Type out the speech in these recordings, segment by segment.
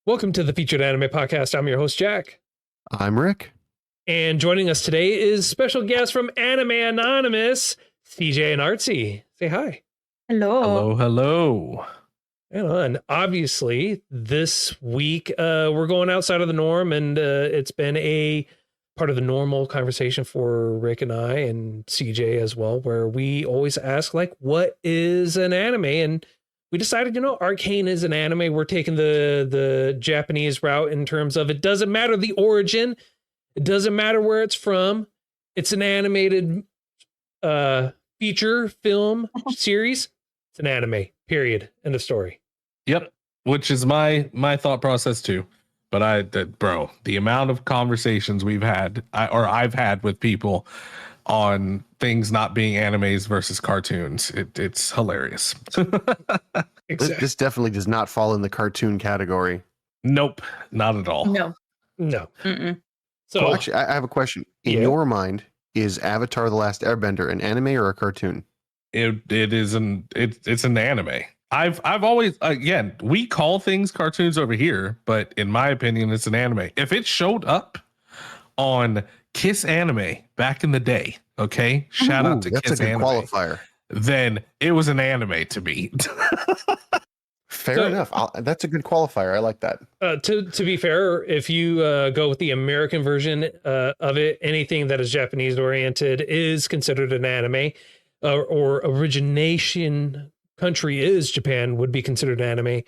Welcome to the Featured Anime Podcast. I'm your host, Jack. I'm Rick. And joining us today is special guest from Anime Anonymous, CJ and Artsy. Say hi. Hello. Hello. And obviously, this week, we're going outside of the norm, and it's been a part of the normal conversation for Rick and I and CJ as well, where we always ask, like, what is an anime? And we decided, Arcane is an anime. We're taking the Japanese route in terms of it doesn't matter the origin. It doesn't matter where it's from. It's an animated feature film series. It's an anime, period. End of story. Yep. Which is my thought process too. But the amount of conversations we've had I've had with people on things not being animes versus cartoons, it's hilarious. Exactly. This definitely does not fall in the cartoon category. Nope, not at all. No. Mm-mm. So Well, actually, I have a question. In your mind, is Avatar: The Last Airbender an anime or a cartoon? It's an anime. I've always, again, we call things cartoons over here, but in my opinion, it's an anime. If it showed up on Kiss Anime back in the day, okay, shout out to that's Kiss a good Anime, qualifier. then it was an anime to me. Fair enough. That's a good qualifier. I like that. To be fair, if you go with the American version of it, anything that is Japanese oriented is considered an anime, or origination country is Japan, would be considered anime.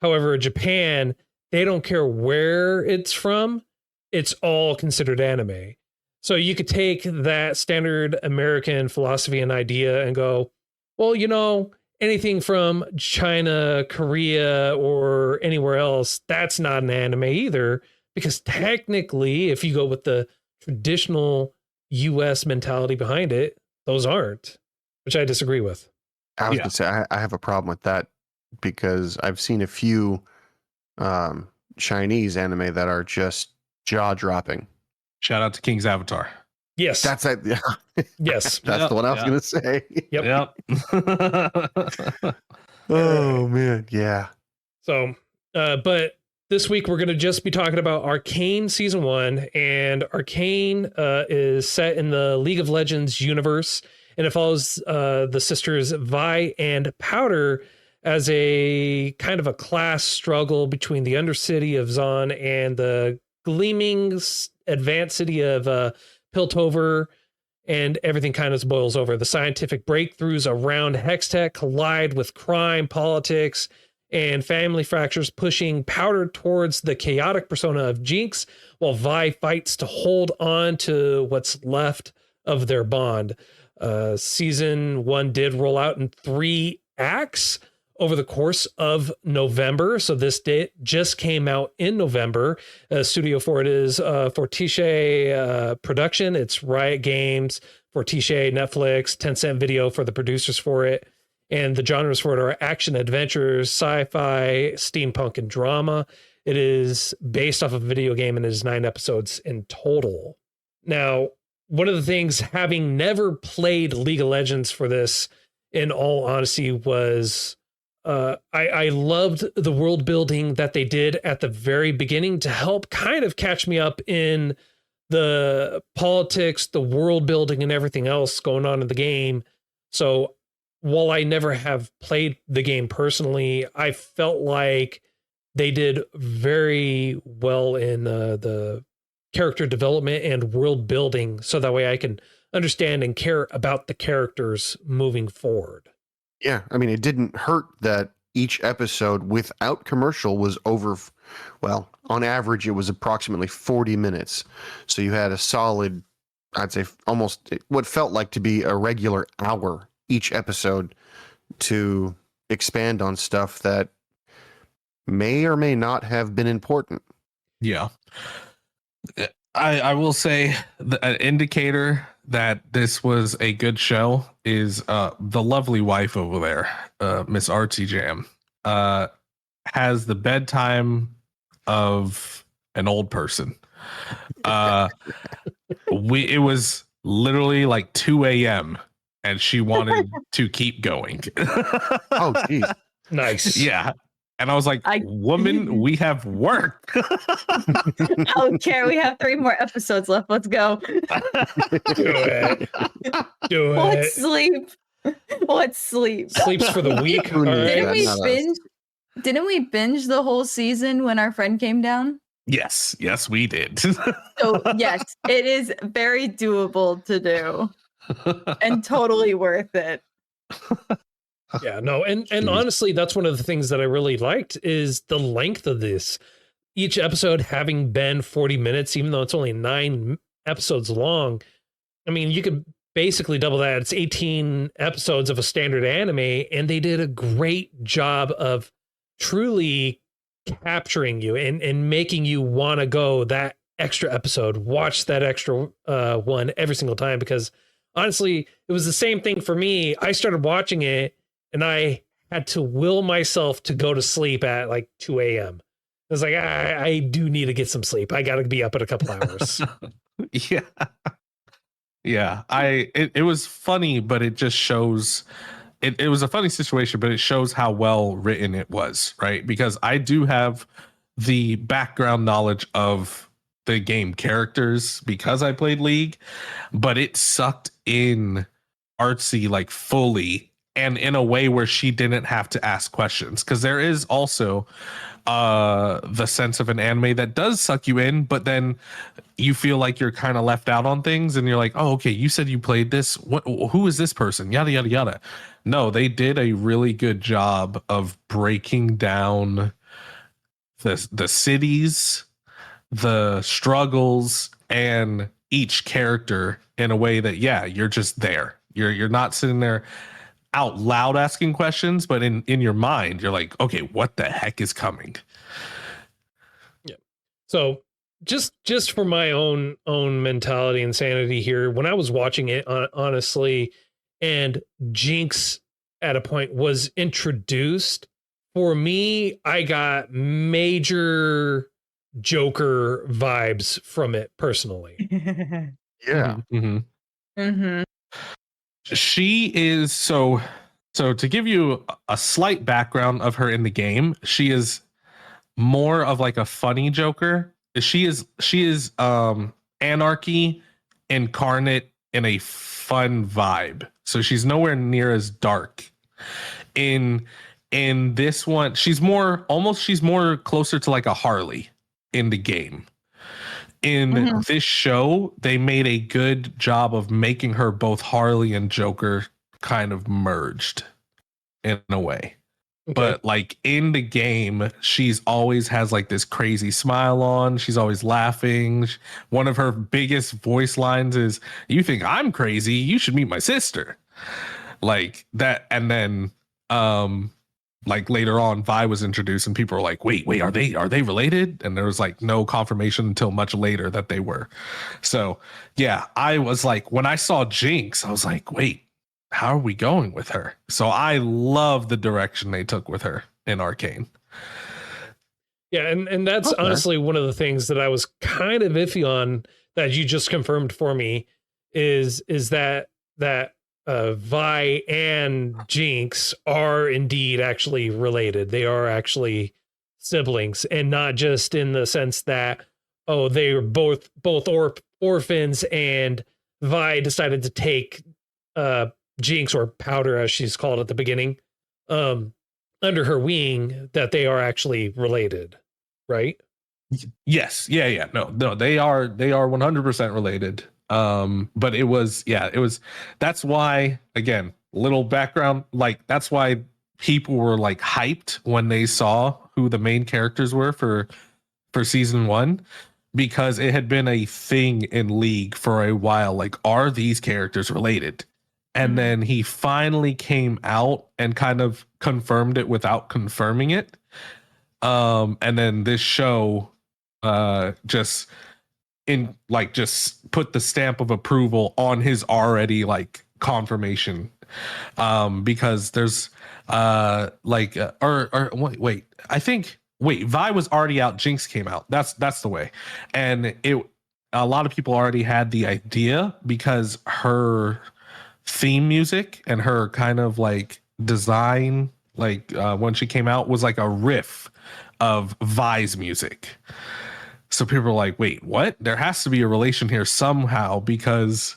However, Japan, they don't care where it's from. It's all considered anime. So you could take that standard American philosophy and idea and go, well, anything from China, Korea, or anywhere else, that's not an anime either. Because technically, if you go with the traditional US mentality behind it, those aren't, which I disagree with. I was going to say, I have a problem with that because I've seen a few Chinese anime that are just jaw-dropping. Shout out to King's Avatar. Yes. That's it. Yes. That's the one I was going to say. Yep. Oh, man. Yeah. So, but this week we're going to just be talking about Arcane Season 1, and Arcane is set in the League of Legends universe, and it follows the sisters Vi and Powder as a kind of a class struggle between the undercity of Zaun and the gleaming advanced city of Piltover, and everything kind of boils over. The scientific breakthroughs around Hextech collide with crime, politics, and family fractures, pushing Powder towards the chaotic persona of Jinx, while Vi fights to hold on to what's left of their bond. Season 1 did roll out in 3 acts over the course of November. So this date just came out in November. Studio for it is Fortiche production. It's Riot Games, Fortiche, Netflix, Tencent Video for the producers for it. And the genres for it are action, adventures, sci-fi, steampunk, and drama. It is based off of a video game and it is 9 episodes in total. Now, one of the things, having never played League of Legends for this, in all honesty, was I loved the world building that they did at the very beginning to help kind of catch me up in the politics, the world building, and everything else going on in the game. So while I never have played the game personally, I felt like they did very well in the character development and world building, so that way I can understand and care about the characters moving forward. Yeah, I mean, it didn't hurt that each episode without commercial was over, well, on average, it was approximately 40 minutes. So you had a solid, I'd say almost what felt like to be a regular hour each episode to expand on stuff that may or may not have been important. Yeah. I will say an indicator that this was a good show is the lovely wife over there, Miss Artsy Jam, has the bedtime of an old person. It was literally like 2 a.m. and she wanted to keep going. Oh, geez. Nice. Yeah. And I was like, woman, we have work. I don't care. We have 3 more episodes left. Let's go. Do it. Do What it. sleep? What sleep? Sleeps for the weak. Who All needs right. Didn't we Not us. binge? Didn't we binge the whole season when our friend came down? Yes, we did. So yes, it is very doable to do and totally worth it. Yeah, no, and honestly, that's one of the things that I really liked is the length of this. Each episode having been 40 minutes, even though it's only 9 episodes long. I mean, you could basically double that. It's 18 episodes of a standard anime, and they did a great job of truly capturing you and making you want to go that extra episode, watch that extra one every single time. Because honestly, it was the same thing for me. I started watching it, and I had to will myself to go to sleep at like 2 a.m. I was like, I do need to get some sleep. I got to be up in a couple hours. Yeah. Yeah, it was funny, but it just shows it was a funny situation, but it shows how well written it was, right? Because I do have the background knowledge of the game characters because I played League, but it sucked in Artsy like fully and in a way where she didn't have to ask questions. Because there is also the sense of an anime that does suck you in, but then you feel like you're kind of left out on things and you're like, oh, okay, you said you played this. Who is this person? Yada, yada, yada. No, they did a really good job of breaking down the cities, the struggles, and each character in a way that, yeah, you're just there. You're not sitting there out loud asking questions, but in your mind, you're like, okay, what the heck is coming? Yeah. So just for my own mentality and sanity here, when I was watching it, honestly, and Jinx at a point was introduced, for me, I got major Joker vibes from it personally. Yeah. Mm-hmm. Mm-hmm. She is so to give you a slight background of her in the game, she is more of like a funny Joker. She is anarchy incarnate in a fun vibe. So she's nowhere near as dark. In this one, she's more closer to like a Harley in the game. In this show, they made a good job of making her both Harley and Joker kind of merged in a way. Okay. But like in the game, she's always has like this crazy smile on. She's always laughing. One of her biggest voice lines is, "You think I'm crazy? You should meet my sister." Like that. And then like later on, Vi was introduced and people were like, wait, are they related? And there was like no confirmation until much later that they were. So yeah, I was like, when I saw Jinx, I was like, wait, how are we going with her? So I love the direction they took with her in Arcane. Yeah, and that's honestly one of the things that I was kind of iffy on that you just confirmed for me is that Vi and Jinx are indeed actually related. They are actually siblings, and not just in the sense that, oh, they were both orphans, and Vi decided to take Jinx, or Powder as she's called at the beginning, under her wing, that they are actually related, right? Yes. Yeah. No, they are 100% related. But it was, that's why, again, little background, like that's why people were like hyped when they saw who the main characters were for season 1, because it had been a thing in League for a while. Like, are these characters related? And then he finally came out and kind of confirmed it without confirming it. And then this show just put the stamp of approval on his already like confirmation, because there's Vi was already out, Jinx came out. That's the way. And a lot of people already had the idea because her theme music and her kind of like design like when she came out, was like a riff of Vi's music. So people were like, wait, what? There has to be a relation here somehow because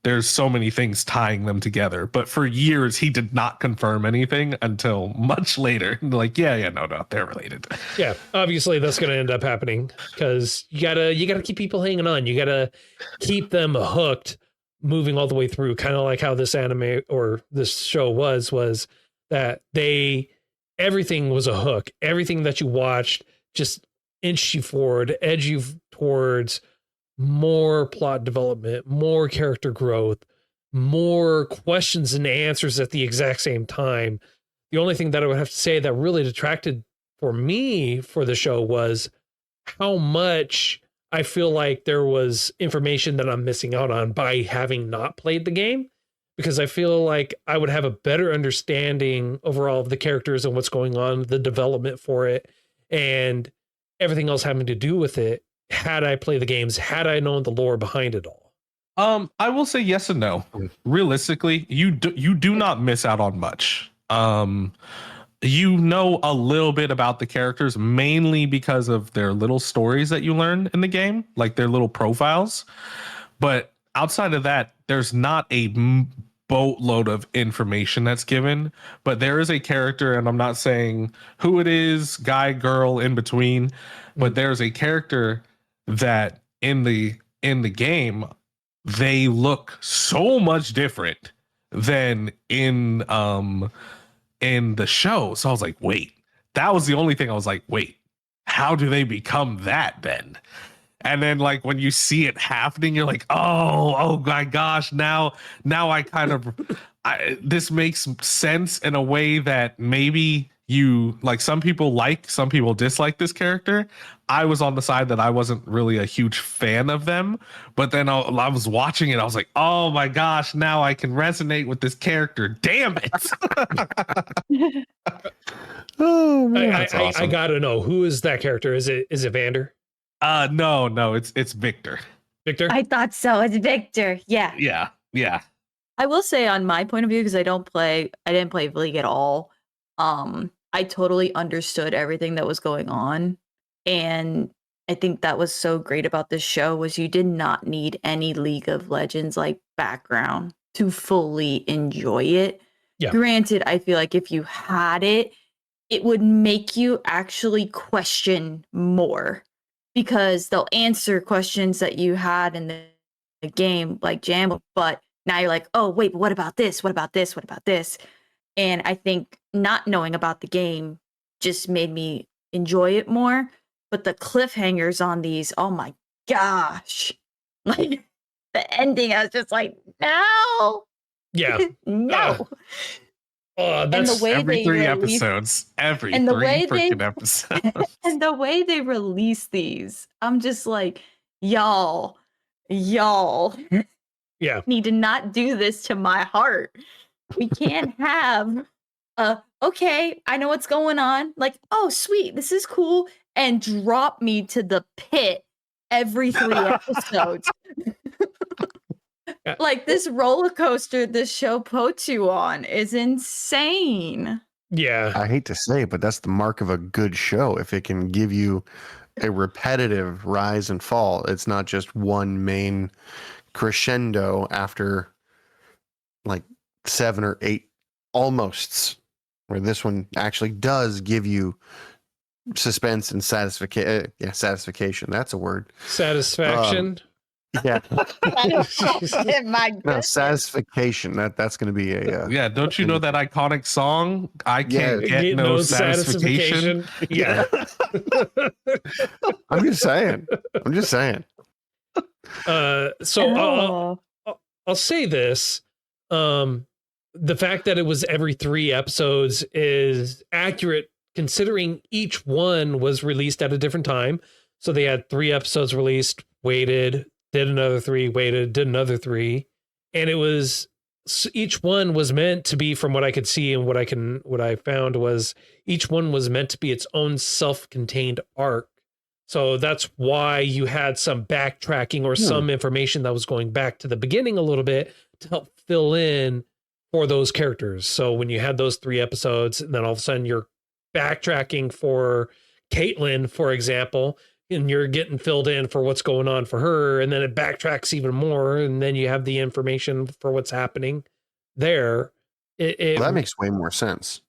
there's so many things tying them together. But for years, he did not confirm anything until much later. Like, no, they're related. Yeah, obviously that's going to end up happening because you gotta keep people hanging on. You gotta keep them hooked, moving all the way through. Kind of like how this anime or this show was that everything was a hook. Everything that you watched just inched you forward, edged you towards more plot development, more character growth, more questions and answers at the exact same time. The only thing that I would have to say that really detracted for me for the show was how much I feel like there was information that I'm missing out on by having not played the game, because I feel like I would have a better understanding overall of the characters and what's going on, the development for it, and everything else having to do with it had I played the games, had I known the lore behind it all. I will say yes and no. Realistically, you do not miss out on much. You know a little bit about the characters, mainly because of their little stories that you learn in the game, like their little profiles. But outside of that, there's not a boatload of information that's given. But there is a character, and I'm not saying who it is, guy, girl, in between, but there's a character that in the game they look so much different than in the show. So I was like, wait, that was the only thing I was like, wait, how do they become that then? And then like when you see it happening, you're like, oh my gosh, now I kind of this makes sense in a way that maybe you like some people dislike this character. I was on the side that I wasn't really a huge fan of them, but then I was watching it. I was like, oh my gosh, now I can resonate with this character. Damn it. Oh man, that's awesome. I gotta know, who is that character? Is it Vander? No, it's Victor. Victor? I thought so. It's Victor. Yeah. Yeah. I will say on my point of view, because I didn't play League at all. I totally understood everything that was going on. And I think that was so great about this show was you did not need any League of Legends like background to fully enjoy it. Yeah. Granted, I feel like if you had it, it would make you actually question more because they'll answer questions that you had in the game like Jam, but now you're like, oh wait, but what about this? What about this? What about this? And I think not knowing about the game just made me enjoy it more. But the cliffhangers on these, oh my gosh. Like the ending, I was just like, no. Yeah. No. That's and the way every they 3 release, episodes. Every and the 3 way freaking they- episodes. and the way they release these, I'm just like, y'all yeah. need to not do this to my heart. We can't have okay, I know what's going on. Like, oh sweet, this is cool. And drop me to the pit every 3 episodes. Like this roller coaster this show puts you on is insane. Yeah. I hate to say it, but that's the mark of a good show. If it can give you a repetitive rise and fall, it's not just one main crescendo after like 7 or 8 almosts, where this one actually does give you suspense and satisfaction. That's a word. Satisfaction. Yeah. My No, goodness. satisfaction. That's going to be a Yeah, don't you know that iconic song? I can't Yeah, get no satisfaction. Yeah. I'm just saying. So I'll say this. The fact that it was every 3 episodes is accurate considering each one was released at a different time. So they had 3 episodes released, waited, did another 3, waited, did another 3. And it was, each one was meant to be, from what I could see and what I found was each one was meant to be its own self-contained arc. So that's why you had some backtracking or some information that was going back to the beginning a little bit to help fill in for those characters. So when you had those 3 episodes, and then all of a sudden you're backtracking for Caitlyn, for example, and you're getting filled in for what's going on for her, and then it backtracks even more, and then you have the information for what's happening there. Well, that makes way more sense.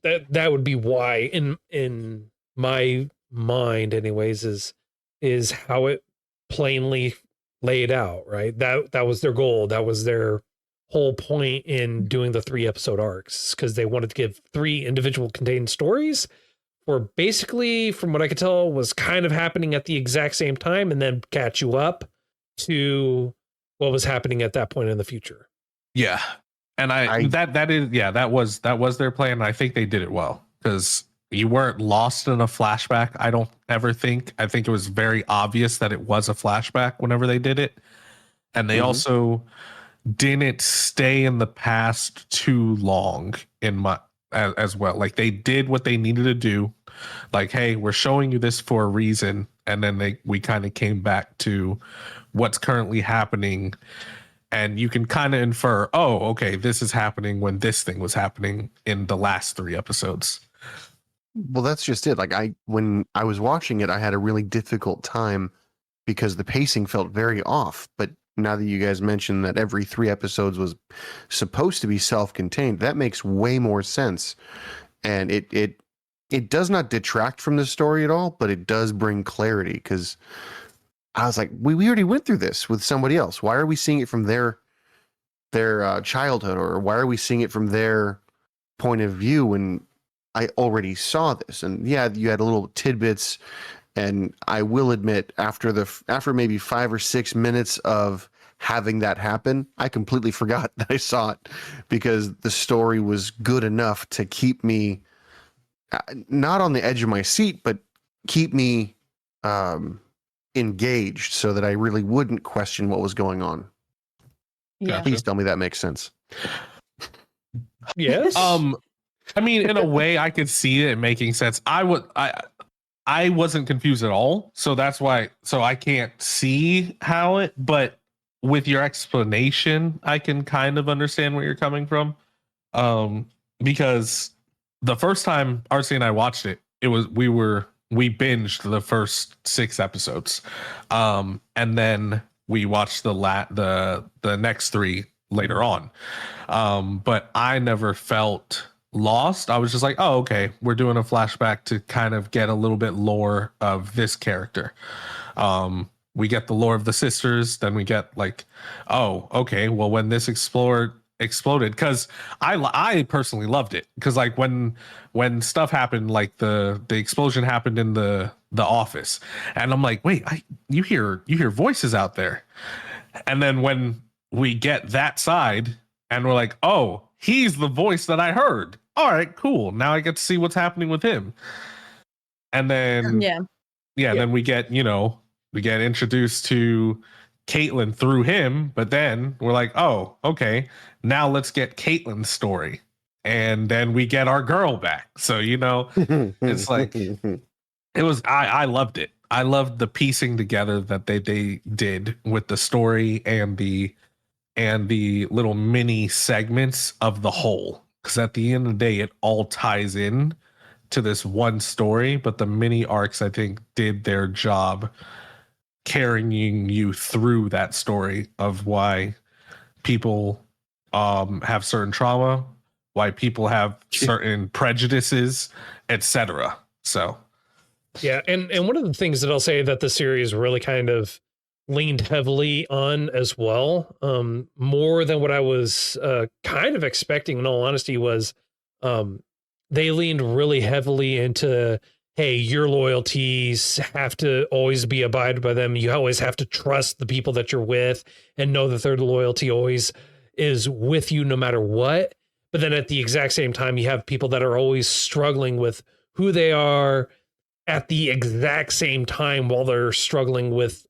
That would be why, in my mind, anyways, is how it plainly laid out, right? That was their goal. That was their whole point in doing the 3 episode arcs, because they wanted to give 3 individual contained stories for basically, from what I could tell, was kind of happening at the exact same time, and then catch you up to what was happening at that point in the future. Yeah. And that was their plan. And I think they did it well, because you weren't lost in a flashback. I don't ever think. I think it was very obvious that it was a flashback whenever they did it. And they also didn't stay in the past too long as well. Like, they did what they needed to do. Like, hey, we're showing you this for a reason. And then we kind of came back to what's currently happening. And you can kind of infer, oh, okay, this is happening when this thing was happening in the last 3 episodes. Well, that's just it. Like, when I was watching it, I had a really difficult time because the pacing felt very off. But now that you guys mentioned that every 3 episodes was supposed to be self-contained, that makes way more sense. And it does not detract from the story at all, but it does bring clarity, because I was like, we already went through this with somebody else. Why are we seeing it from their childhood, or why are we seeing it from their point of view when I already saw this? And yeah, you had little tidbits, and I will admit, after maybe 5 or 6 minutes of having that happen, I completely forgot that I saw it, because the story was good enough to keep me not on the edge of my seat, but keep me engaged, so that I really wouldn't question what was going on. Yeah. Please tell me that makes sense. Yes. I mean, in a way, I could see it making sense. I wasn't confused at all, so that's why. So I can't see how it, but with your explanation, I can kind of understand where you're coming from. Because the first time Artsy and I watched it, we binged the first 6 episodes, and then we watched the next 3 later on. But I never felt lost. I was just like, oh, okay, we're doing a flashback to kind of get a little bit lore of this character. We get the lore of the sisters, then we get like, oh, okay, well, when this exploded, because I personally loved it, because like when stuff happened, like the explosion happened in the office, and I'm like, wait, you hear voices out there, and then when we get that side and we're like, oh, he's the voice that I heard, all right, cool, now I get to see what's happening with him. And then then we get introduced to Caitlyn through him, but then we're like, oh, okay, now let's get Caitlyn's story, and then we get our girl back. So it's like, it was. I loved it. I loved the piecing together that they did with the story and the little mini segments of the whole. Because at the end of the day, it all ties in to this one story. But the mini arcs, I think, did their job carrying you through that story of why people have certain trauma, why people have certain prejudices, etc. So yeah, and one of the things that I'll say that the series really kind of leaned heavily on as well, more than what I was kind of expecting, in all honesty, was they leaned really heavily into, hey, your loyalties have to always be abided by them. You always have to trust the people that you're with and know that their loyalty always is with you no matter what. But then at the exact same time, you have people that are always struggling with who they are at the exact same time, while they're struggling with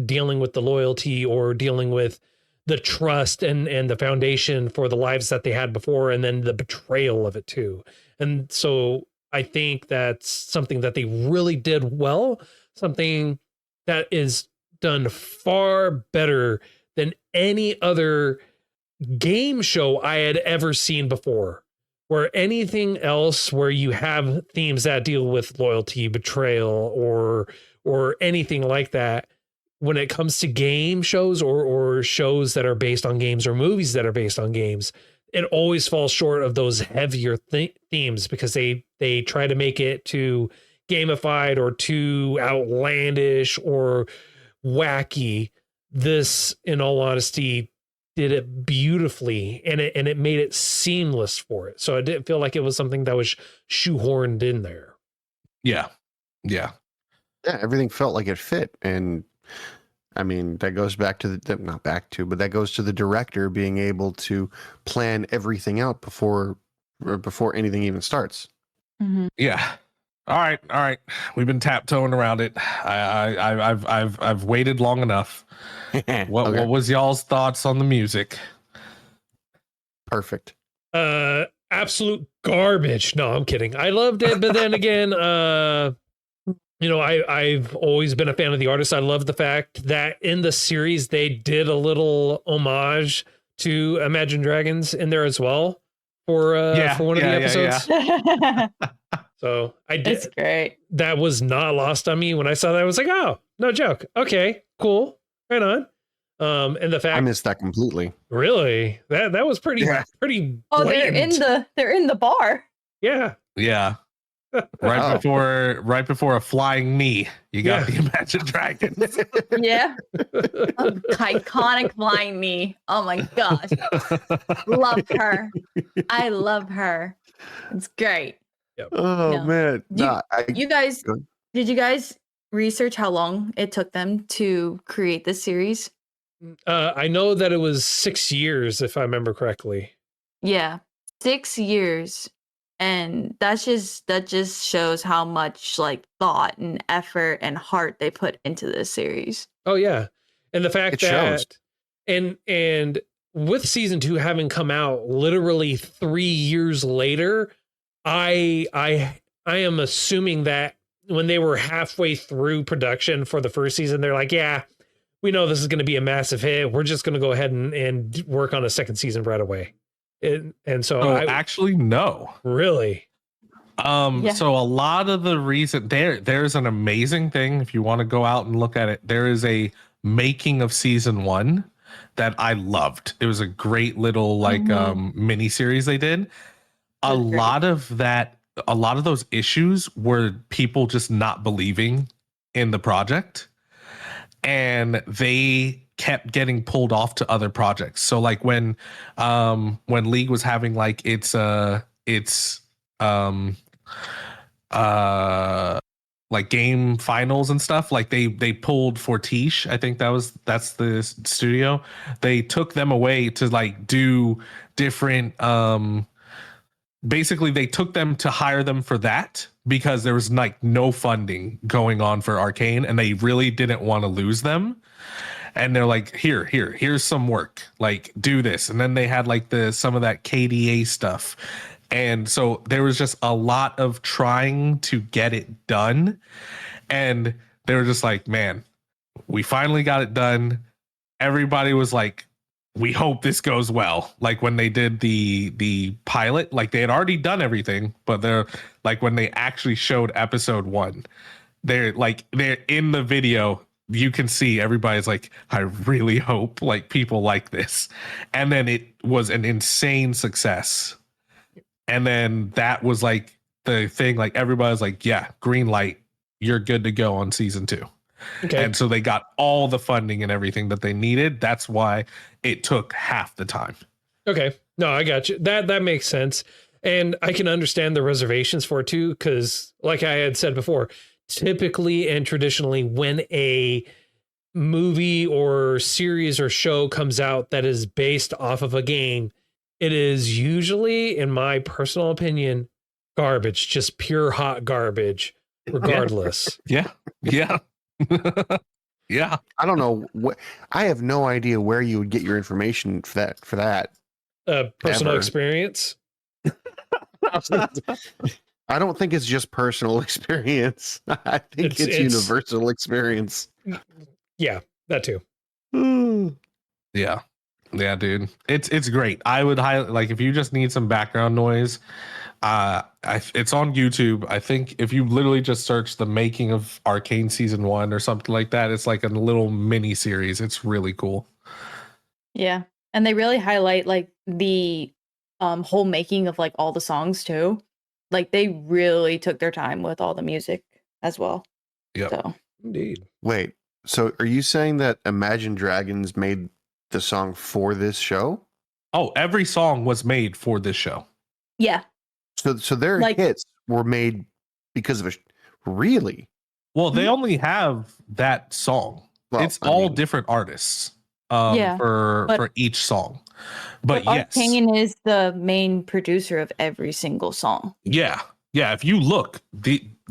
dealing with the loyalty or dealing with the trust and the foundation for the lives that they had before, and then the betrayal of it too. And so I think that's something that they really did well, something that is done far better than any other game show I had ever seen before. Where anything else where you have themes that deal with loyalty, betrayal, or anything like that, when it comes to game shows or shows that are based on games or movies that are based on games, it always falls short of those heavier themes because they try to make it too gamified or too outlandish or wacky. This, in all honesty, did it beautifully, and it made it seamless for it. So I didn't feel like it was something that was shoehorned in there. Yeah. Yeah, everything felt like it fit. And I mean, that goes back to not back to, but that goes to the director being able to plan everything out before anything even starts. Mm-hmm. Yeah. All right. We've been tiptoeing around it. I've waited long enough. What was y'all's thoughts on the music? Perfect. Absolute garbage. No, I'm kidding. I loved it, but then again, I've always been a fan of the artist. I love the fact that in the series they did a little homage to Imagine Dragons in there as well for one of the episodes. Yeah. So I did. It's great. That was not lost on me when I saw that. I was like, oh, no joke. Okay, cool. Right on. And the fact I missed that completely. Really, that was pretty. Oh, blatant. they're in the bar. Yeah. Yeah. Right before a flying knee, you got the Imagine Dragons. Yeah. Iconic flying knee. Oh my gosh. Love her. I love her. It's great. Yep. Oh man. Did you guys research how long it took them to create this series? I know that it was 6 years, if I remember correctly. Yeah. 6 years. And that just shows how much like thought and effort and heart they put into this series. Oh yeah. And the fact It shows. and with season 2 having come out literally 3 years later, I am assuming that when they were halfway through production for the first season, they're like, yeah, we know this is going to be a massive hit. We're just going to go ahead and work on a second season right away. And so actually, no. Really? So a lot of the reason there's an amazing thing. If you want to go out and look at it, there is a making of season 1 that I loved. It was a great little mini series they did. A lot of those issues were people just not believing in the project, and they kept getting pulled off to other projects. So like when League was having like its like game finals and stuff, like they pulled Fortiche. I think that's the studio. They took them away to like do different basically they took them to hire them for that because there was like no funding going on for Arcane, and they really didn't want to lose them. And they're like, here's some work, like do this. And then they had like some of that KDA stuff. And so there was just a lot of trying to get it done. And they were just like, man, we finally got it done. Everybody was like, we hope this goes well. Like when they did the pilot, like they had already done everything, but they're like, when they actually showed episode 1, they're in the video, you can see everybody's like, I really hope like people like this. And then it was an insane success. And then that was like the thing, like everybody's like, yeah, green light, you're good to go on season 2. Okay. And so they got all the funding and everything that they needed. That's why it took half the time. Okay. No, I got you. That makes sense. And I can understand the reservations for it too, because like I had said before, typically and traditionally when a movie or series or show comes out that is based off of a game, it is usually, in my personal opinion, garbage, just pure hot garbage, regardless. Yeah. Yeah. Yeah. I don't know. I have no idea where you would get your information for that. Personal experience. I don't think it's just personal experience. I think it's universal experience. Yeah, that too. Yeah. Yeah, dude, it's great. I would highly like if you just need some background noise. It's on YouTube. I think if you literally just search the making of Arcane season 1 or something like that, it's like a little mini series. It's really cool. Yeah. And they really highlight like the whole making of like all the songs too. Like they really took their time with all the music as well. Yeah. So Indeed. Wait, so are you saying that Imagine Dragons made the song for this show? Oh, every song was made for this show. yeah. So their Like- hits were made because of really? Well, they only have that song. Well, It's I all mean- different artists Yeah, for each song. But yes. Arcane is the main producer of every single song. Yeah. Yeah. If you look,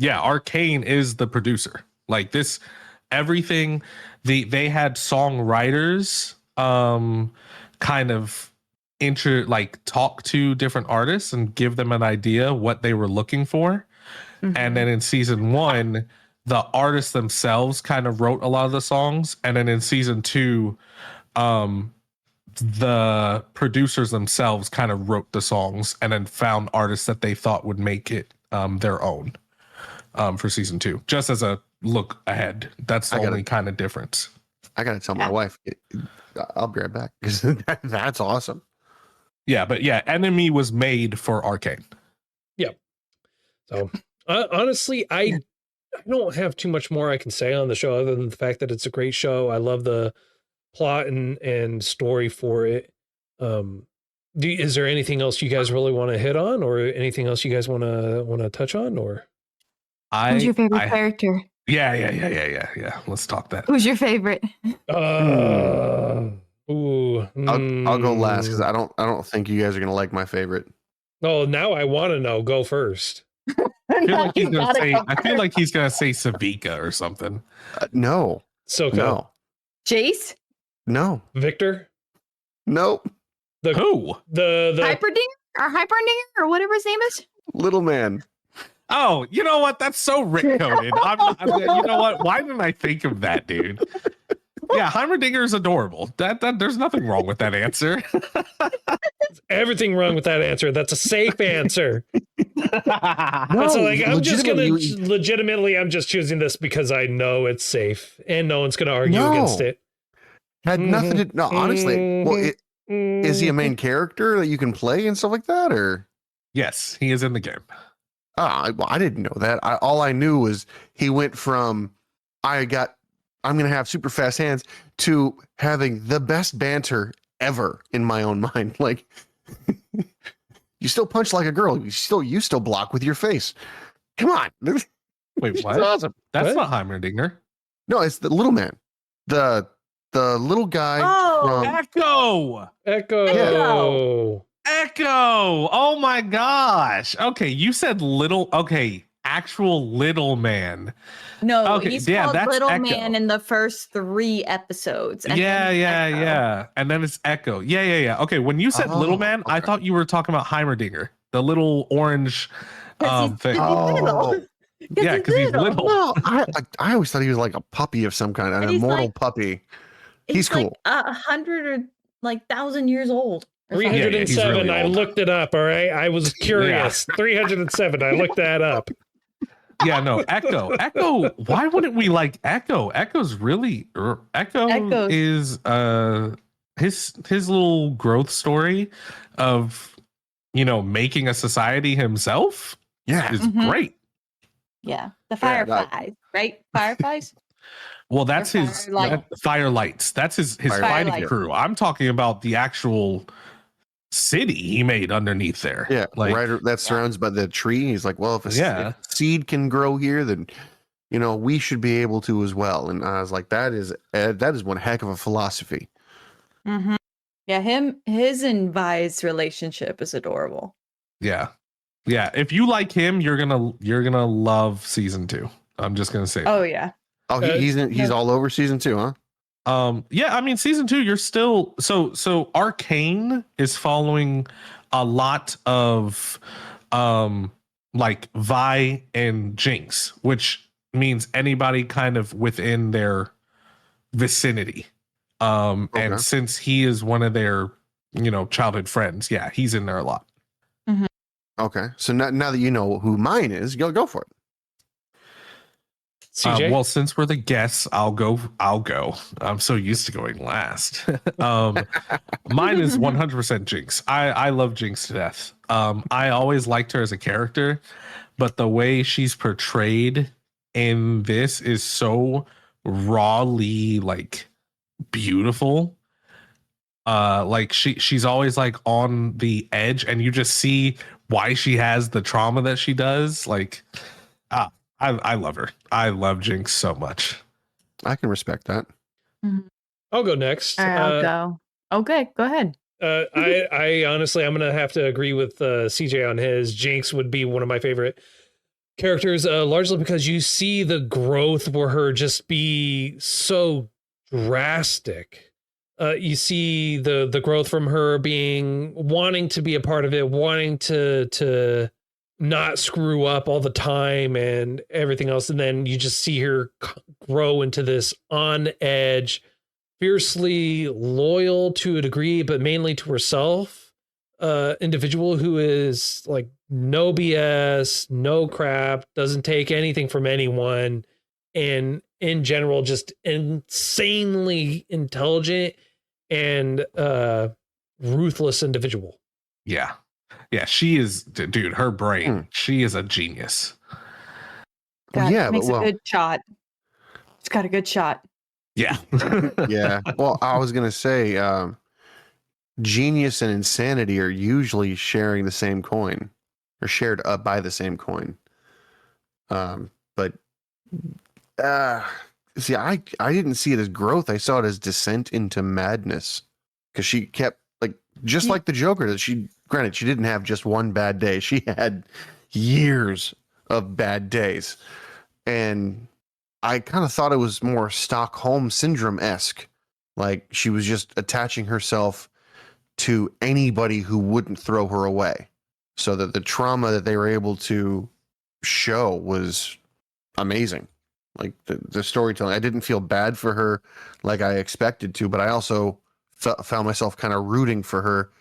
Arcane is the producer. Like this, everything, they had songwriters kind of talk to different artists and give them an idea what they were looking for. Mhm. And then in season 1, the artists themselves kind of wrote a lot of the songs. And then in season 2, the producers themselves kind of wrote the songs and then found artists that they thought would make it their own for season 2, just as a look ahead. That's the only kind of difference. I gotta tell my wife. I'll be right back because that's awesome. Yeah, but yeah, Enemy was made for Arcane. So honestly, I don't have too much more I can say on the show other than the fact that it's a great show. I love the plot and story for it. Is there anything else you guys really want to hit on, or anything else you guys want to touch on, or? Who's your favorite character? Yeah. Let's talk that. Who's your favorite? I'll go last because I don't think you guys are gonna like my favorite. Oh, now I want to know. Go first. I feel like he's gonna say Savika or something. No. So No. Jace? No. Victor? Nope. Who? The Hyperdinger or whatever his name is? Little man. Oh, you know what? That's so Rick coded. You know what? Why didn't I think of that, dude? Yeah, Heimerdinger is adorable. That there's nothing wrong with that answer. everything wrong with that answer. That's a safe answer. No, So like I'm just gonna legitimately, I'm just choosing this because I know it's safe and no one's gonna argue No. against it. had nothing to. No, honestly. Well, is he a main character that you can play and stuff like that, or? Yes, he is in the game. Well, I didn't know that. All I knew was he went from I'm gonna have super fast hands to having the best banter ever in my own mind. Like, you still punch like a girl. You still block with your face. Come on. Wait, It's what? awesome. That's What? not Heimerdinger. No, it's the little man. The little guy Oh, from Ekko. Ekko. Ekko. Oh my gosh. Okay, you said little. Okay, actual little man. no, Okay, he's yeah, called that's Little Ekko. Man in the first 3 episodes. And Yeah, then Ekko. yeah. And then it's Ekko. Yeah. Okay, when you said little man, I okay. thought you were talking about Heimerdinger, the little orange 'Cause he's thing. little. Yeah, because he's little. Well, I always thought he was like a puppy of some kind, an And he's immortal like- puppy. He's He's cool. like 100 or like 1,000 years old. or something. 307. really I old. looked it up. All right. I was curious. 307. I looked that up. Yeah, no, Ekko. Why wouldn't we like Ekko? Ekko Ekko's- is his little growth story of making a society himself Yeah. is Mhm. great. Yeah, the Yeah, Fireflies, right? Fireflies. Well, that's Or his Firelight. Firelights. That's his Firelight. fighting crew. I'm talking about the actual city he made underneath there. Yeah, like right. That surrounds by the tree. He's like, well, if a Yeah. seed can grow here, then we should be able to as well. And I was like, that is one heck of a philosophy. Mm-hmm. Yeah, his and Vi's relationship is adorable. yeah. If you like him, you're gonna love season 2. I'm just gonna say. Oh yeah. Oh, he's all over season 2, huh? Yeah, I mean season 2, you're still so Arcane is following a lot of like Vi and Jinx, which means anybody kind of within their vicinity. And Okay. since he is one of their, childhood friends, yeah, he's in there a lot. Okay. So now that you know who mine is, go for it. CJ. Well, since we're the guests, I'll go. I'm so used to going last. Mine is 100% Jinx. I love Jinx to death. I always liked her as a character, but the way she's portrayed in this is so rawly like beautiful. Like she's always like on the edge, and you just see why she has the trauma that she does. Like, I love her. I love Jinx so much. I can respect that. I'll go next. All right, I'll go. Okay, go ahead. I honestly, I'm gonna have to agree with CJ on his. Jinx would be one of my favorite characters, largely because you see the growth for her just be so drastic. You see the growth from her being wanting to be a part of it, wanting to not screw up all the time and everything else, and then you just see her grow into this on edge, fiercely loyal to a degree, but mainly to herself, individual who is like no BS, no crap, doesn't take anything from anyone, and in general just insanely intelligent and ruthless individual. Yeah, she is, dude. Her brain, she is a genius. Makes a good shot. It's got a good shot. Yeah. Yeah. Well, I was gonna say, genius and insanity are usually sharing the same coin, or shared by the same coin. But see, I didn't see it as growth. I saw it as descent into madness, because she kept just like the Joker. That granted, she didn't have just one bad day. She had years of bad days, and I kind of thought it was more Stockholm Syndrome-esque. Like she was just attaching herself to anybody who wouldn't throw her away. So that the trauma that they were able to show was amazing. Like the storytelling. I didn't feel bad for her like I expected to, but I also found myself kind of rooting for her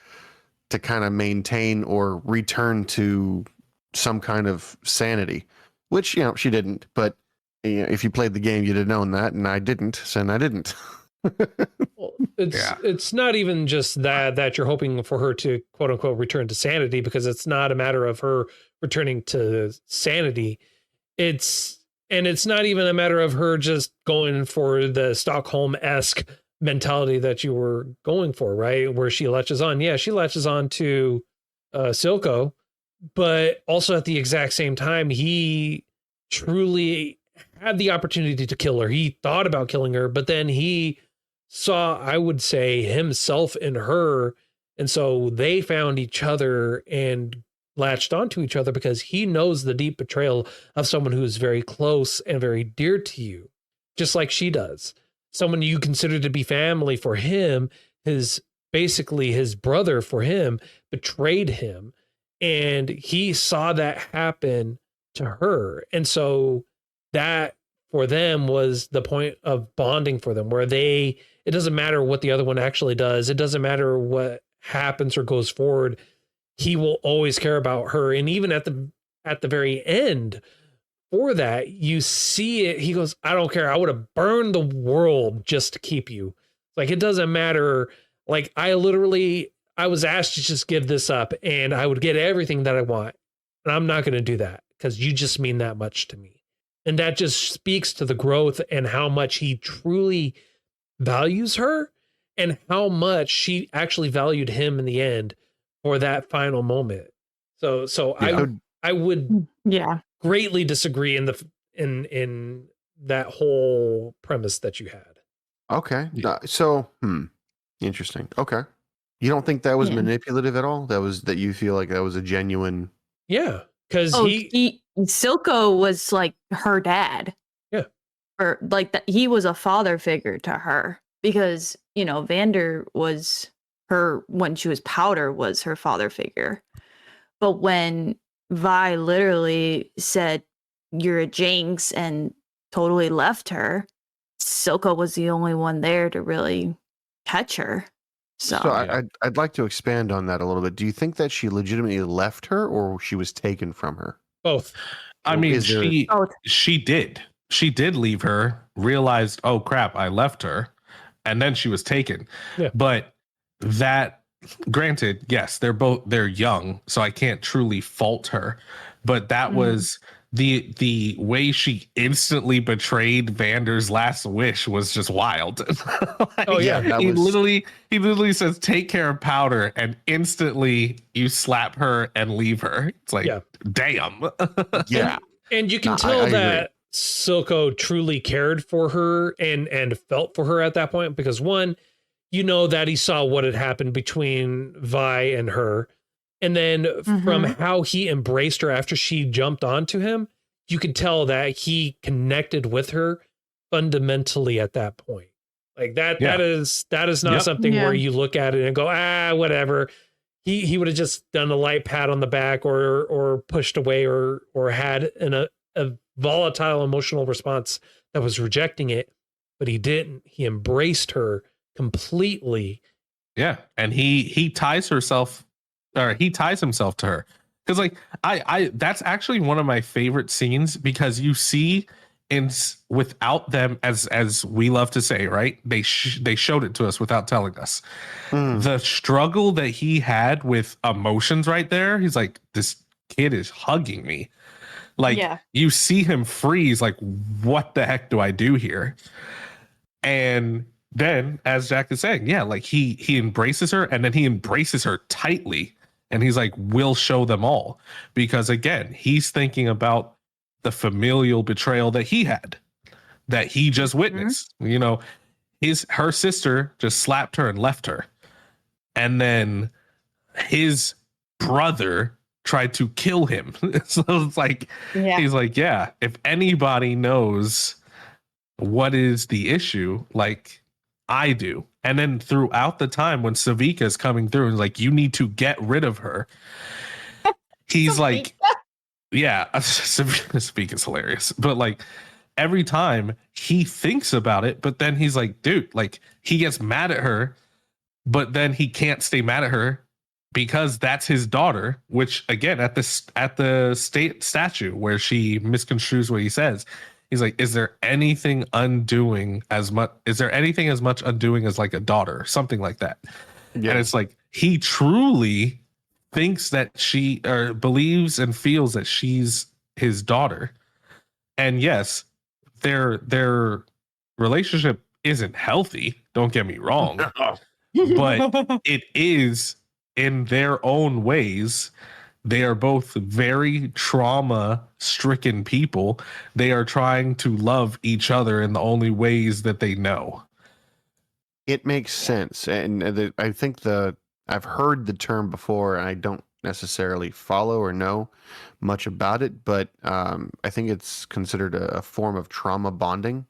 to kind of maintain or return to some kind of sanity, which, she didn't. But if you played the game, you'd have known that, and I didn't, and I didn't. Well, it's not even just that you're hoping for her to quote unquote return to sanity, because it's not a matter of her returning to sanity. It's not even a matter of her just going for the Stockholm-esque mentality that you were going for, right? Where she latches on. Yeah, she latches on to Silco, but also at the exact same time, he truly had the opportunity to kill her. He thought about killing her, but then he saw, I would say, himself in her. And so they found each other and latched onto each other, because he knows the deep betrayal of someone who is very close and very dear to you, just like she does. Someone you consider to be family for him, basically his brother for him, betrayed him. And he saw that happen to her. And so that for them was the point of bonding for them, where it doesn't matter what the other one actually does. It doesn't matter what happens or goes forward. He will always care about her. And even at the very end, for that, you see it. He goes, I don't care. I would have burned the world just to keep you. Like, it doesn't matter. Like, I was asked to just give this up and I would get everything that I want. And I'm not going to do that, because you just mean that much to me. And that just speaks to the growth and how much he truly values her, and how much she actually valued him in the end for that final moment. So yeah. I would greatly disagree in that whole premise that you had. Okay. So, interesting. Okay. You don't think that was manipulative at all? That you feel like that was a genuine? Yeah, because Silco was like her dad. Yeah. Or like that, he was a father figure to her, because, Vander was when she was Powder, was her father figure. But when Vi literally said, "You're a Jinx," and totally left her, Silco was the only one there to really catch her. So, So I'd like to expand on that a little bit. Do you think that she legitimately left her, or she was taken from her? Both. I Or mean, is there- she did leave her, realized, oh crap, I left her, and then she was taken. Yeah. But that, granted, yes, they're young, so I can't truly fault her. But that was the way she instantly betrayed Vander's last wish was just wild. Like, Oh, yeah, that he was- literally says, "Take care of Powder," and instantly you slap her and leave her. It's like, Yeah. damn. Yeah. And you can No, tell I agree. that Silco truly cared for her and felt for her at that point, because one, you know that he saw what had happened between Vi and her. And then from how he embraced her after she jumped onto him, you could tell that he connected with her fundamentally at that point. Like that, Yeah. that is not Yep. something Yeah. where you look at it and go, whatever. He would have just done a light pat on the back or pushed away or had a volatile emotional response that was rejecting it, but he didn't. He embraced her completely. Yeah, and he ties himself to her, because like I that's actually one of my favorite scenes, because you see without them, as we love to say, right, they showed it to us without telling us the struggle that he had with emotions right there. He's like, this kid is hugging me, like, Yeah. you see him freeze, like, what the heck do I do here? And then, as Jack is saying, yeah, like he embraces her, and then he embraces her tightly, and he's like, we'll show them all. Because again, he's thinking about the familial betrayal that he had, that he just witnessed. You know, her sister just slapped her and left her. And then his brother tried to kill him. So it's like, he's like, yeah, if anybody knows what is the issue, like, I do. And then throughout the time when Savika is coming through and is like, you need to get rid of her, he's like, yeah, Savika is hilarious. But like, every time he thinks about it, but then he's like, dude, like, he gets mad at her, but then he can't stay mad at her because that's his daughter, which again, at the state statue where she misconstrues what he says, he's like, is there anything as much undoing as like a daughter, something like that? Yeah. And it's like, he truly thinks that she, or believes and feels that she's his daughter. And yes, their relationship isn't healthy, don't get me wrong, but it is in their own ways. They are both very trauma-stricken people. They are trying to love each other in the only ways that they know. It makes sense, and I think I've heard the term before, and I don't necessarily follow or know much about it, but I think it's considered a form of trauma bonding.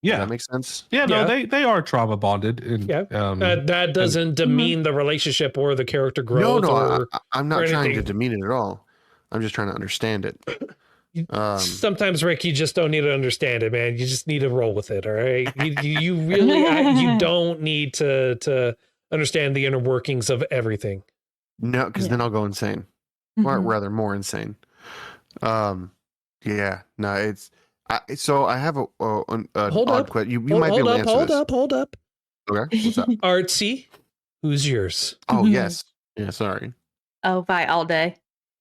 Does Yeah, that make sense? yeah. No, Yeah. they are trauma bonded. And, Yeah. That doesn't demean the relationship or the character growth. No, I'm not or trying to anything. demean it at all. I'm just trying to understand it. Sometimes, Rick, you just don't need to understand it, man. You just need to roll with it. All right. You really, you don't need to understand the inner workings of everything. No, because then I'll go insane, or rather, more insane. Yeah, no, it's. So I have an Hold odd up. question. You might be able to answer this. Hold up. Okay, what's up? Artsy, who's yours? Oh yes, yeah. Sorry. Oh, Vi all day.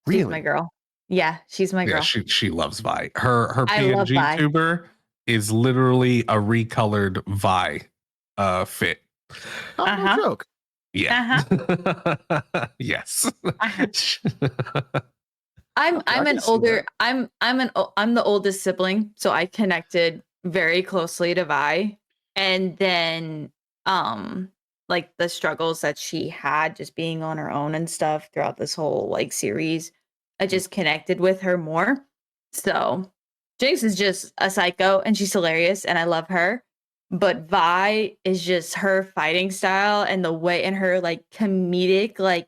She's Really? my girl. Yeah, she's my girl. Yeah, she loves Vi. Her I love PNG Vi. tuber is literally a recolored Vi fit. Oh, no joke. Yeah. Yes. I'm I an can see older I'm the oldest sibling, so I connected very closely to Vi. And then like the struggles that she had just being on her own and stuff throughout this whole like series, I just connected with her more. So Jinx is just a psycho and she's hilarious and I love her. But Vi is just her fighting style and the way and her like comedic like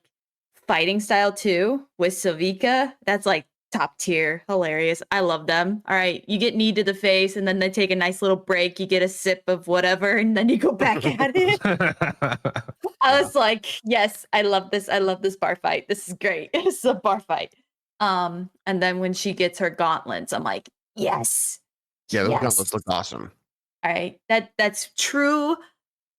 fighting style too with Savika. That's like top tier, hilarious. I love them. All right, you get knee to the face, and then they take a nice little break. You get a sip of whatever, and then you go back at it. I was like, yes, I love this. I love this bar fight. This is great. It's a bar fight. And then when she gets her gauntlets, I'm like, yes. Yeah, those yes. gauntlets look awesome. All right, that's true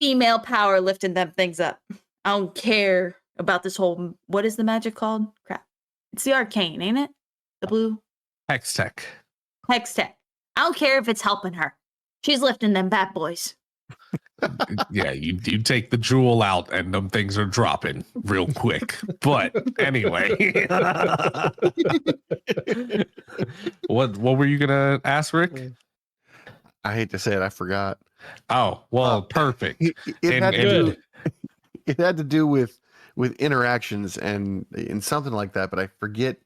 female power lifting them things up. I don't care about this whole. What is the magic called? Crap. It's the arcane, ain't it? The blue Hextech. Hextech. I don't care if it's helping her. She's lifting them bad boys. Yeah, you take the jewel out and them things are dropping real quick. But anyway, what were you gonna ask, Rick? I hate to say it, I forgot. Oh, well, perfect. It had to do with interactions and something like that, but I forget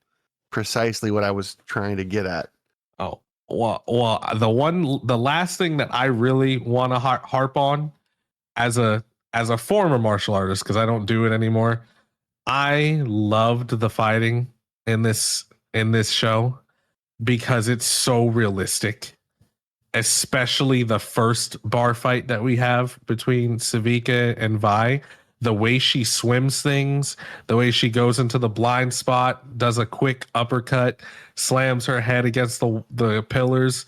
precisely what I was trying to get at. Oh, well, the last thing that I really want to harp on as a former martial artist, because I don't do it anymore, I loved the fighting in this show because it's so realistic, especially the first bar fight that we have between Savika and Vi. The way she swims things, the way she goes into the blind spot, does a quick uppercut, slams her head against the pillars,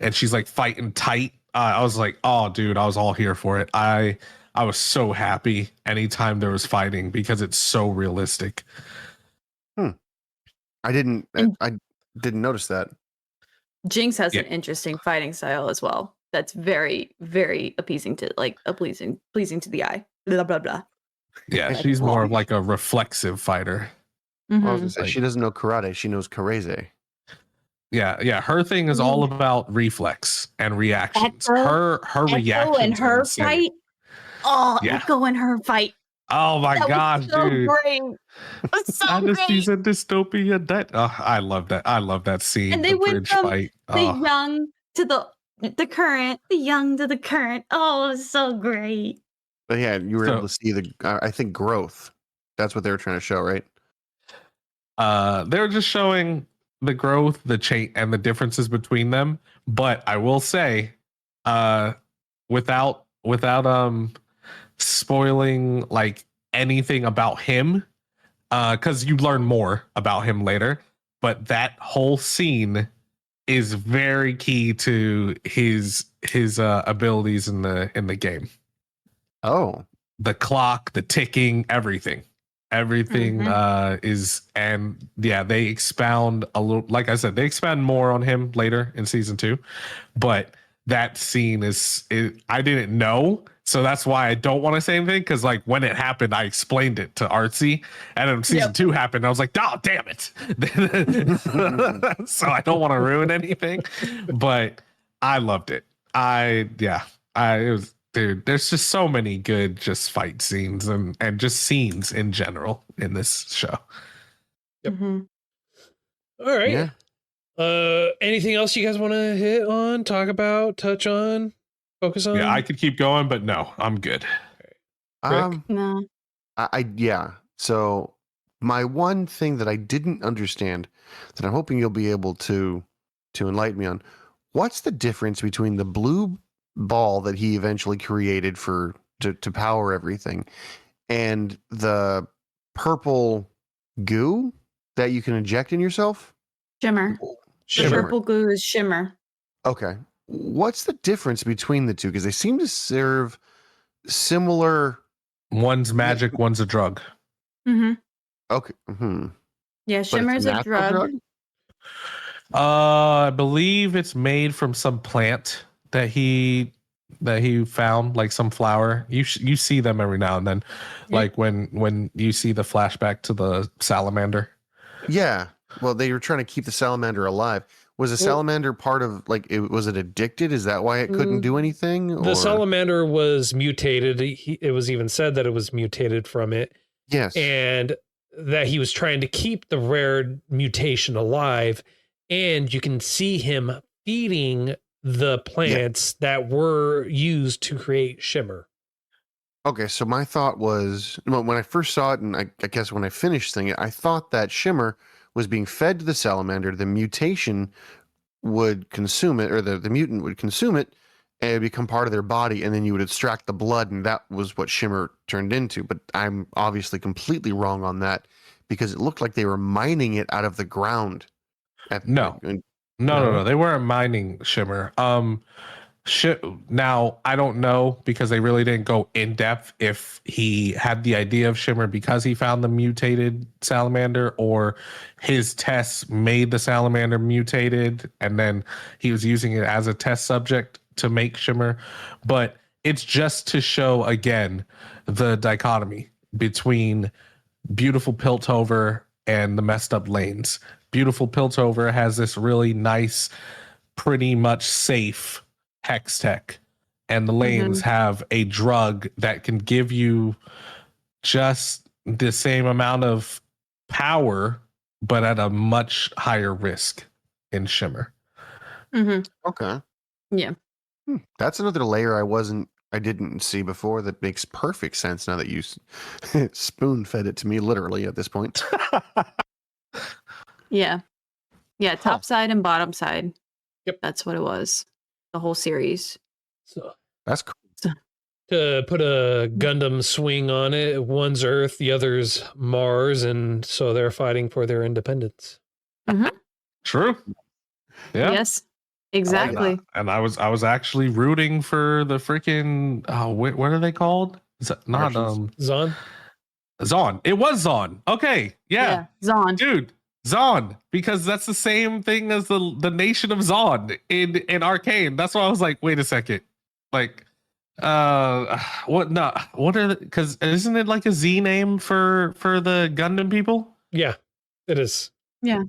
and she's like fighting tight. I was like, oh, dude, I was all here for it. I was so happy anytime there was fighting because it's so realistic. I didn't notice that. Jinx has an interesting fighting style as well. That's very, very appeasing to pleasing to the eye. Blah blah blah. Yeah, she's more of like a reflexive fighter. Well, I was gonna say, she doesn't know karate; she knows kareze. Yeah. Her thing is all about reflex and reactions. Ekko, her reactions and her fight. Oh, yeah. Ekko and her fight. Oh my gosh, so dude! Great. It's so Fantasies great. and dystopia. I love that. I love that scene. And they the went bridge from fight. the young to the current, the young to the current. Oh, it's so great. But yeah, you were able to see I think growth. That's what they were trying to show, right? They're just showing the growth, the change, and the differences between them. But I will say, without spoiling like anything about him, because you learn more about him later. But that whole scene is very key to his abilities in the game. Oh, the clock, the ticking, everything is, and yeah, they expound a little. Like I said, they expand more on him later in season 2, but that scene is I didn't know, so that's why I don't want to say anything, because like when it happened, I explained it to Artsy, and then season 2 happened, I was like, oh damn it. So I don't want to ruin anything, but I loved it. It was. Dude, there's just so many good just fight scenes and just scenes in general in this show. Yep. All right. Yeah. Anything else you guys want to hit on, talk about, touch on, focus on? Yeah, I could keep going, but no, I'm good. Rick? No. Yeah. So my one thing that I didn't understand that I'm hoping you'll be able to enlighten me on, what's the difference between the blue ball that he eventually created to power everything and the purple goo that you can inject in yourself? Shimmer. The purple goo is Shimmer. Okay. What's the difference between the two? Because they seem to serve similar. One's magic, one's a drug. Okay. Yeah, Shimmer's a drug. I believe it's made from some plant that he found, like some flower. You see them every now and then, like when you see the flashback to the salamander. Yeah. Well, they were trying to keep the salamander alive. Was the salamander part of was it addicted? Is that why it couldn't do anything? The salamander was mutated. It was even said that it was mutated from it. Yes. And that he was trying to keep the rare mutation alive. And you can see him feeding the plants that were used to create Shimmer. Okay, so my thought was, when I first saw it, and I guess when I finished seeing it, I thought that Shimmer was being fed to the salamander. The mutation would consume it, or the mutant would consume it, and it would become part of their body, and then you would extract the blood, and that was what Shimmer turned into. But I'm obviously completely wrong on that, because it looked like they were mining it out of the ground. No. No. They weren't mining Shimmer. Now, I don't know, because they really didn't go in depth, if he had the idea of Shimmer because he found the mutated salamander, or his tests made the salamander mutated and then he was using it as a test subject to make Shimmer. But it's just to show, again, the dichotomy between beautiful Piltover and the messed up lanes. Beautiful Piltover has this really nice, pretty much safe Hextech, and the lanes have a drug that can give you just the same amount of power, but at a much higher risk in Shimmer. Okay. Yeah. That's another layer I didn't see before that makes perfect sense now that you spoon fed it to me literally at this point. Yeah. Top side and bottom side. Yep. That's what it was. The whole series. So That's cool. to put a Gundam swing on it, one's Earth, the other's Mars, and so they're fighting for their independence. True. Yeah. Yes. Exactly. And I was actually rooting for the freaking what are they called? Is that not Zaun? Zaun. It was Zaun. Okay. Yeah. Zaun. Dude, Zaun, because that's the same thing as the nation of Zaun in Arcane. That's why I was like, wait a second. Like what are because isn't it like a Z name for the Gundam people? Yeah, it is. Yeah.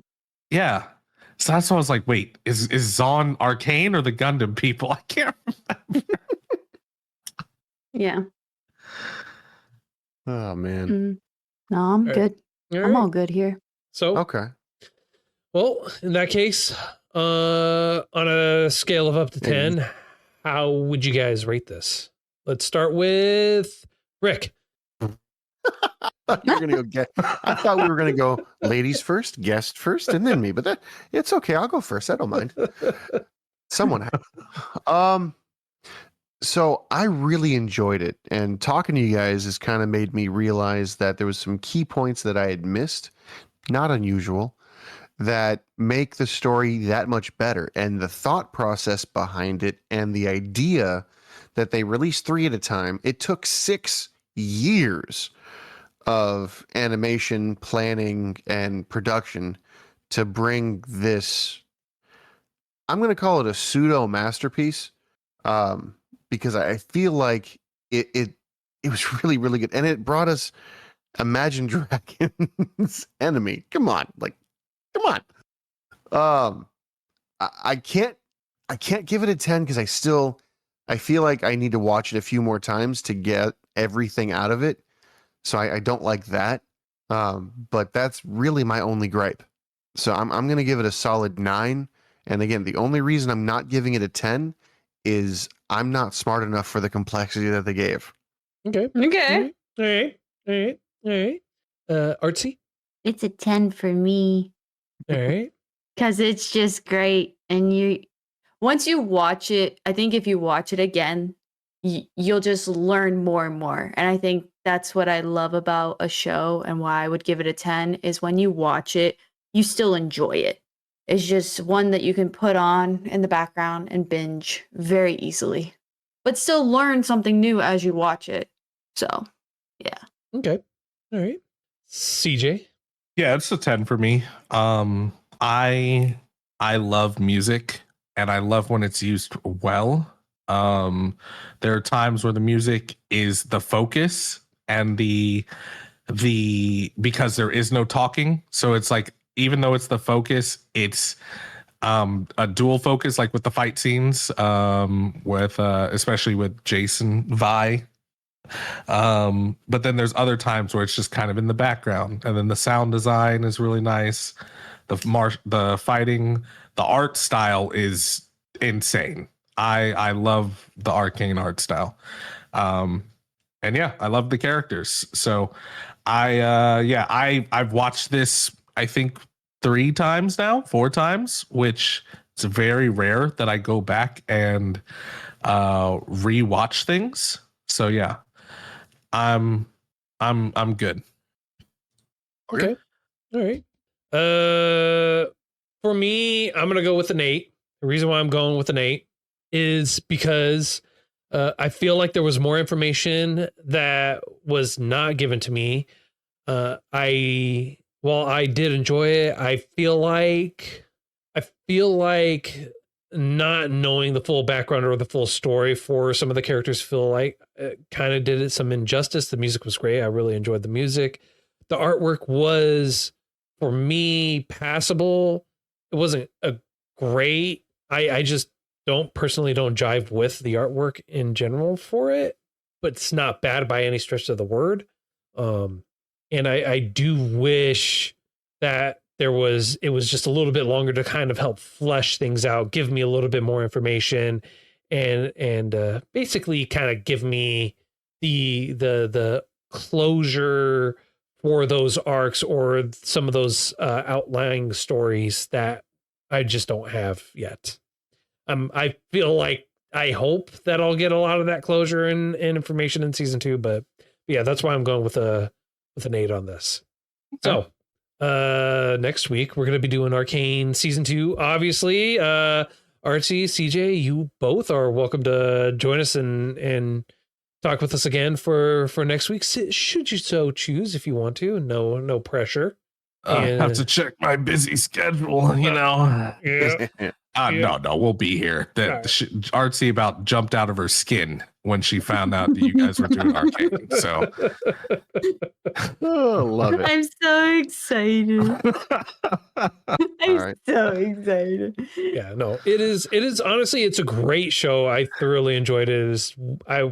So that's why I was like, wait, is Zaun Arcane or the Gundam people? I can't remember. Yeah. Oh man. No, I'm good. I'm all good here. So Okay. Well, in that case, on a scale of up to 10, how would you guys rate this? Let's start with Rick. I thought we were gonna go ladies first, guest first, and then me. But it's okay. I'll go first. I don't mind. Someone. So I really enjoyed it, and talking to you guys has kind of made me realize that there was some key points that I had missed, not unusual, that make the story that much better, and the thought process behind it, and the idea that they released 3 at a time. It took 6 years of animation, planning, and production to bring this. I'm going to call it a pseudo masterpiece, because I feel like it was really, really good, and it brought us Imagine Dragons enemy. Come on. I can't give it a 10 because I feel like I need to watch it a few more times to get everything out of it. So I don't like that. But that's really my only gripe. So I'm going to give it a solid 9. And again, the only reason I'm not giving it a 10 is I'm not smart enough for the complexity that they gave. Okay. All right. Artsy? It's a 10 for me. All right. Because it's just great. And once you watch it, I think if you watch it again, you'll just learn more and more. And I think that's what I love about a show, and why I would give it a 10 is when you watch it, you still enjoy it. It's just one that you can put on in the background and binge very easily, but still learn something new as you watch it. So, yeah. Okay. All right. CJ? Yeah, it's a 10 for me. I love music, and I love when it's used well. There are times where the music is the focus, and the because there is no talking, so it's like, even though it's the focus, it's a dual focus, like with the fight scenes, with especially with Jason Vi. But then there's other times where it's just kind of in the background, and then the sound design is really nice. The fighting, the art style is insane. I love the Arcane art style. And yeah, I love the characters. So I've watched this, I think 4 times, which it's very rare that I go back and rewatch things. So yeah, I'm good. Okay. All right. For me, I'm gonna go with an 8. The reason why I'm going with an 8 is because I feel like there was more information that was not given to me. While I did enjoy it, I feel like not knowing the full background or the full story for some of the characters feel like kind of did it some injustice. The music was great. I really enjoyed the music. The artwork was, for me, passable. It wasn't a great. I just don't jive with the artwork in general for it, but it's not bad by any stretch of the word. And I do wish that it was just a little bit longer to kind of help flesh things out, give me a little bit more information, and basically kind of give me the closure for those arcs or some of those outlying stories that I just don't have yet. I feel like I hope that I'll get a lot of that closure and information in season 2, but yeah, that's why I'm going with an 8 on this. Okay. So next week we're going to be doing Arcane season 2. Obviously, Artsy, CJ, you both are welcome to join us and talk with us again for next week. Should you so choose, if you want to. No pressure. I have to check my busy schedule, you know. Yeah. No, we'll be here. That Artsy about jumped out of her skin when she found out that you guys were doing Arcane. So, Oh, love it. I'm so excited. I'm right. so excited. Yeah, no, it is honestly, it's a great show. I thoroughly enjoyed it. I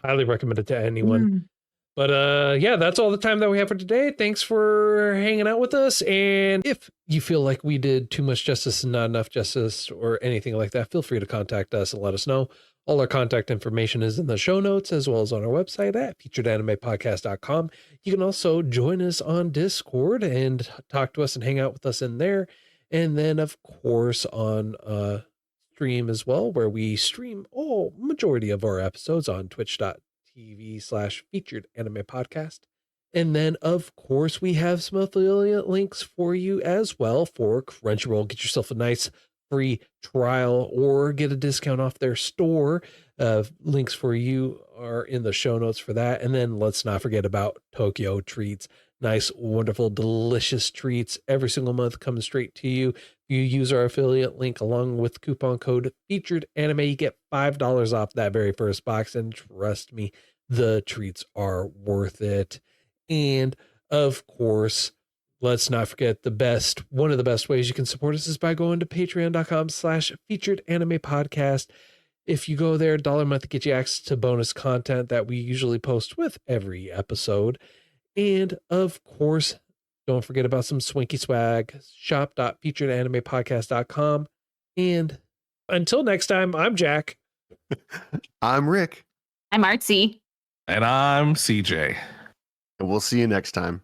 highly recommend it to anyone. But yeah, that's all the time that we have for today. Thanks for hanging out with us. And if you feel like we did too much justice and not enough justice or anything like that, feel free to contact us and let us know. All our contact information is in the show notes as well as on our website at featuredanimepodcast.com. You can also join us on Discord and talk to us and hang out with us in there. And then, of course, on stream as well, where we stream majority of our episodes on twitch.tv/featured anime podcast. And then, of course, we have some affiliate links for you as well for Crunchyroll. Get yourself a nice free trial or get a discount off their store. Links for you are in the show notes for that. And then let's not forget about Tokyo Treats. Nice, wonderful, delicious treats every single month coming straight to you. If you use our affiliate link along with coupon code featured anime, you get $5 off that very first box. And trust me, the treats are worth it. And of course, let's not forget one of the best ways you can support us is by going to patreon.com/featured anime podcast. If you go there, $1 a month to get you access to bonus content that we usually post with every episode. And of course, don't forget about some swanky swag, shop.featuredanimepodcast.com. And until next time, I'm Jack. I'm Rick. I'm Artsy. And I'm CJ. And we'll see you next time.